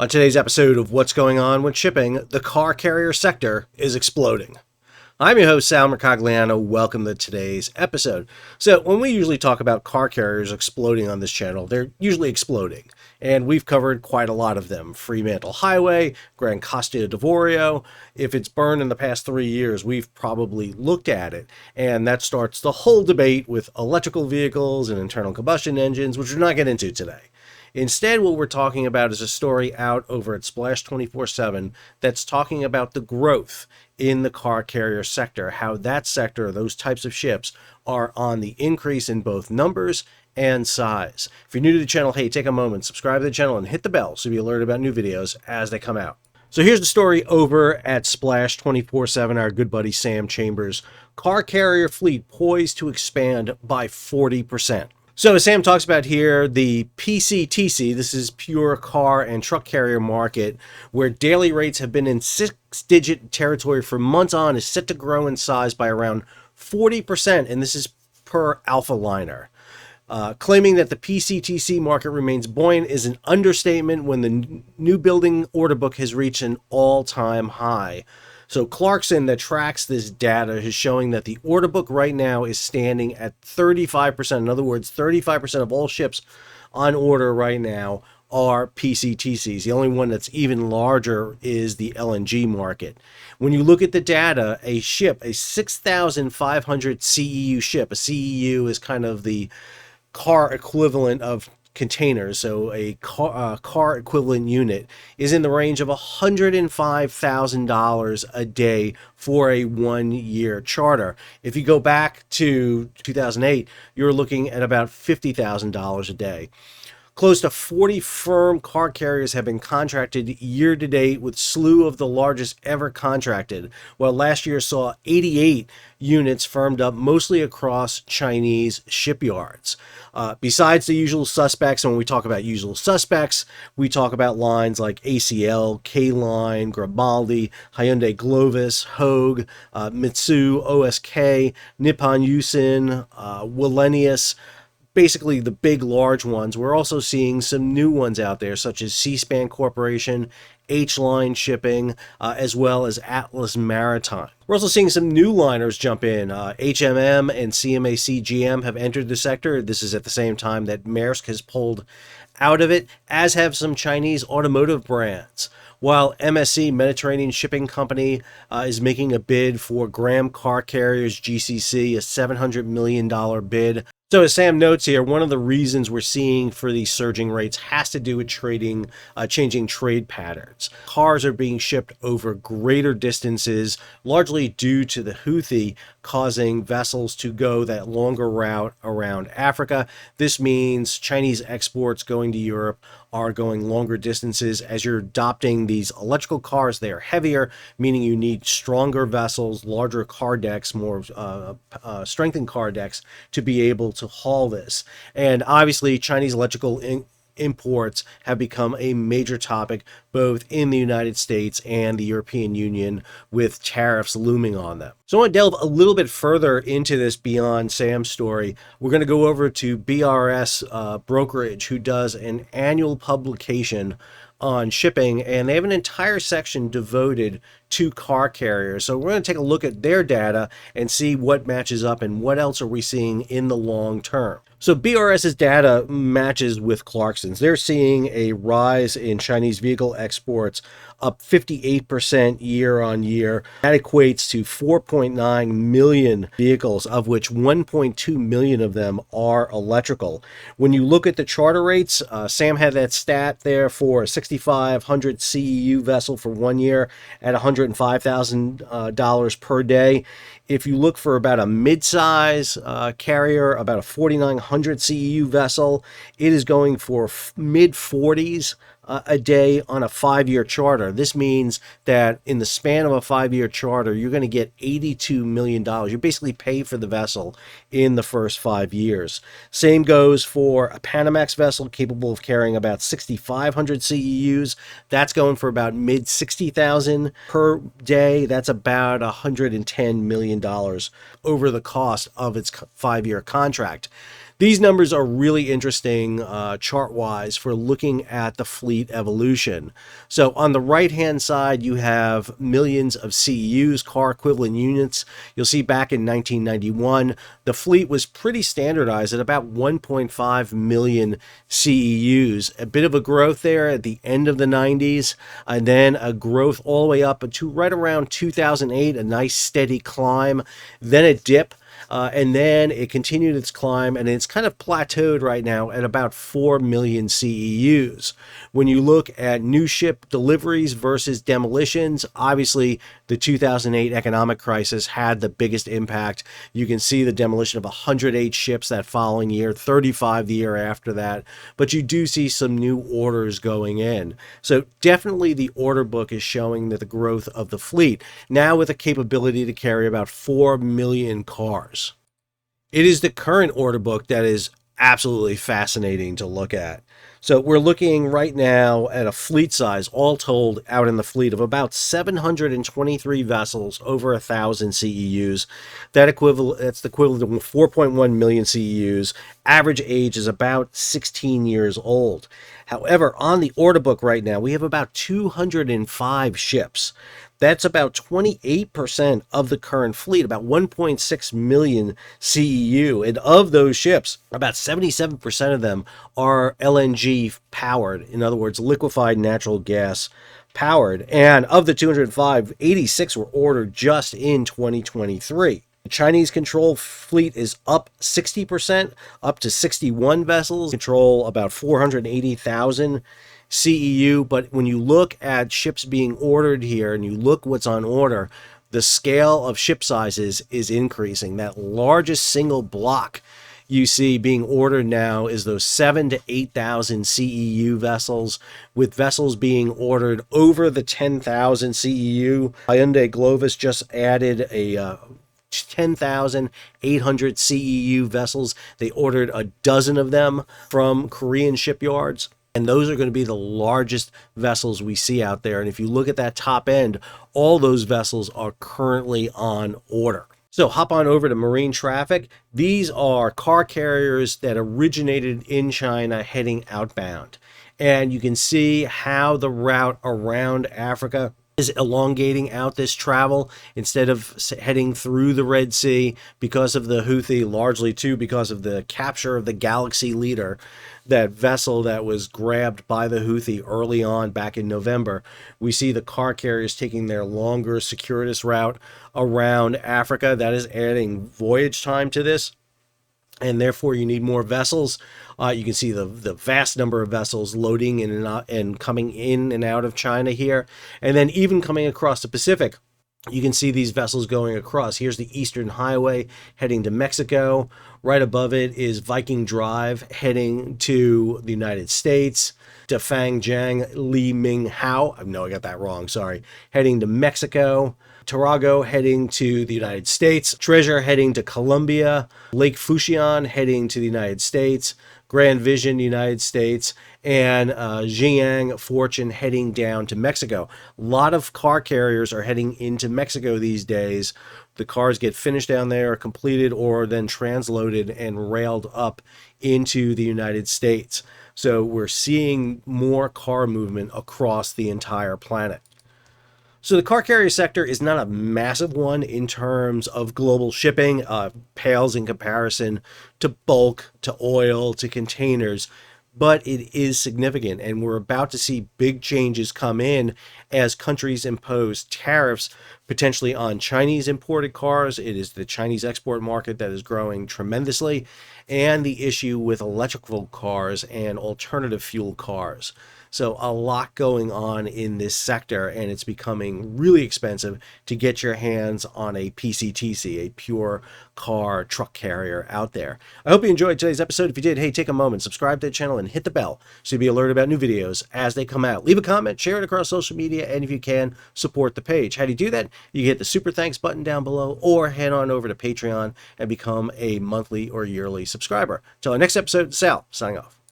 On today's episode of What's Going On with Shipping, the car carrier sector is exploding. I'm your host, Sal Mercogliano. Welcome to today's episode. So when we usually talk about car carriers exploding on this channel, they're usually exploding. And we've covered quite a lot of them. Fremantle Highway, Gran Costa d'Avorio. If it's burned in the past 3 years, we've probably looked at it. And that starts the whole debate with electrical vehicles and internal combustion engines, which we're not getting into today. Instead, what we're talking about is a story out over at Splash 24/7 that's talking about the growth in the car carrier sector, how that sector, those types of ships, are on the increase in both numbers and size. If you're new to the channel, hey, take a moment, subscribe to the channel, and hit the bell so you'll be alerted about new videos as they come out. So here's the story over at Splash 24/7, our good buddy Sam Chambers. Car carrier fleet poised to expand by 40%. So as Sam talks about here, the PCTC, this is pure car and truck carrier market, where daily rates have been in six-digit territory for months on, is set to grow in size by around 40%, and this is per Alpha Liner. Claiming that the PCTC market remains buoyant is an understatement when the new building order book has reached an all-time high. So Clarkson, that tracks this data, is showing that the order book right now is standing at 35%. In other words, 35% of all ships on order right now are PCTCs. The only one that's even larger is the LNG market. When you look at the data, a ship, a 6,500 CEU ship, a CEU is kind of the car equivalent of containers, so a car equivalent unit, is in the range of $105,000 a day for a 1-year charter. If you go back to 2008, you're looking at about $50,000 a day. Close to 40 firm car carriers have been contracted year to date, with slew of the largest ever contracted, while last year saw 88 units firmed up, mostly across Chinese shipyards. Besides the usual suspects, and when we talk about usual suspects, we talk about lines like ACL, K-Line, Grimaldi, Hyundai Glovis, Hogue, Mitsui, OSK, Nippon Yusen, Wallenius. Basically the big large ones. We're also seeing some new ones out there, such as Seaspan Corporation, H-Line Shipping, as well as Atlas Maritime. We're also seeing some new liners jump in. HMM and CMA CGM have entered the sector. This is at the same time that Maersk has pulled out of it, as have some Chinese automotive brands. While MSC, Mediterranean Shipping Company, is making a bid for Graham Car Carriers GCC, a $700 million bid. So as Sam notes here, one of the reasons we're seeing for these surging rates has to do with changing trade patterns. Cars are being shipped over greater distances, largely due to the Houthi causing vessels to go that longer route around Africa. This means Chinese exports going to Europe are going longer distances. As you're adopting these electrical cars, they are heavier, meaning you need stronger vessels, larger car decks, more strengthened car decks to be able to haul this. And obviously Chinese electrical imports have become a major topic both in the United States and the European Union, with tariffs looming on them. So I want to delve a little bit further into this beyond Sam's story. We're going to go over to BRS Brokerage, who does an annual publication on shipping, and they have an entire section devoted to car carriers. So we're going to take a look at their data and see what matches up and what else are we seeing in the long term. So BRS's data matches with Clarkson's. They're seeing a rise in Chinese vehicle exports, up 58% year on year. That equates to 4.9 million vehicles, of which 1.2 million of them are electrical. When you look at the charter rates, Sam had that stat there for a 6,500 CEU vessel for 1 year at $105,000 per day. If you look for about a mid-size carrier, about a 4,900 CEU vessel, it is going for mid-40s a day on a 5-year charter. This means that in the span of a 5-year charter, you're going to get $82 million. You basically pay for the vessel in the first 5 years. Same goes for a Panamax vessel capable of carrying about 6,500 CEUs. That's going for about mid-60,000 per day. That's about $110 million over the cost of its 5-year contract. These numbers are really interesting chart-wise for looking at the fleet evolution. So on the right-hand side, you have millions of CEUs, car equivalent units. You'll see back in 1991, the fleet was pretty standardized at about 1.5 million CEUs. A bit of a growth there at the end of the 90s, and then a growth all the way up to right around 2008, a nice steady climb, then a dip. And then it continued its climb, and it's kind of plateaued right now at about 4 million CEUs. When you look at new ship deliveries versus demolitions, obviously the 2008 economic crisis had the biggest impact. You can see the demolition of 108 ships that following year, 35 the year after that, but you do see some new orders going in. So definitely the order book is showing that the growth of the fleet, now with a capability to carry about 4 million cars. It is the current order book that is absolutely fascinating to look at. So we're looking right now at a fleet size, all told, out in the fleet of about 723 vessels, over 1,000 CEUs. That's the equivalent of 4.1 million CEUs. Average age is about 16 years old. However, on the order book right now, we have about 205 ships. That's about 28% of the current fleet, about 1.6 million CEU. And of those ships, about 77% of them are LNG powered. In other words, liquefied natural gas powered. And of the 205, 86 were ordered just in 2023. The Chinese control fleet is up 60%, up to 61 vessels, control about 480,000 CEU. But when you look at ships being ordered here and you look what's on order, the scale of ship sizes is increasing. That largest single block you see being ordered now is those 7,000 to 8,000 CEU vessels, with vessels being ordered over the 10,000 CEU. Hyundai Glovis just added a 10,800 CEU vessels. They ordered a dozen of them from Korean shipyards. And those are going to be the largest vessels we see out there. And if you look at that top end, all those vessels are currently on order. So hop on over to MarineTraffic. These are car carriers that originated in China heading outbound. And you can see how the route around Africa is elongating out this travel instead of heading through the Red Sea because of the Houthi, largely too because of the capture of the Galaxy Leader, that vessel that was grabbed by the Houthi early on back in November. We see the car carriers taking their longer circuitous route around Africa. That is adding voyage time to this, and therefore you need more vessels. You can see the vast number of vessels loading in and coming in and out of China here. And then even coming across the Pacific, you can see these vessels going across. Here's the Eastern Highway heading to Mexico. Right above it is Viking Drive heading to the United States. Defang Jiang Li Ming Hao, I know I got that wrong, sorry, heading to Mexico. Tarago heading to the United States. Treasure heading to Colombia. Lake Fuxian heading to the United States. Grand Vision, United States, and Jiang Fortune heading down to Mexico. A lot of car carriers are heading into Mexico these days. The cars get finished down there, completed, or then transloaded and railed up into the United States. So we're seeing more car movement across the entire planet. So the car carrier sector is not a massive one in terms of global shipping, pales in comparison to bulk, to oil, to containers, but it is significant, and we're about to see big changes come in as countries impose tariffs potentially on Chinese imported cars. It is the Chinese export market that is growing tremendously, and the issue with electrical cars and alternative fuel cars. So a lot going on in this sector, and it's becoming really expensive to get your hands on a PCTC, a pure car truck carrier out there. I hope you enjoyed today's episode. If you did, hey, take a moment, subscribe to the channel, and hit the bell so you'll be alerted about new videos as they come out. Leave a comment, share it across social media, and if you can, support the page. How do you do that? You hit the super thanks button down below, or head on over to Patreon and become a monthly or yearly subscriber. Till our next episode, Sal, signing off.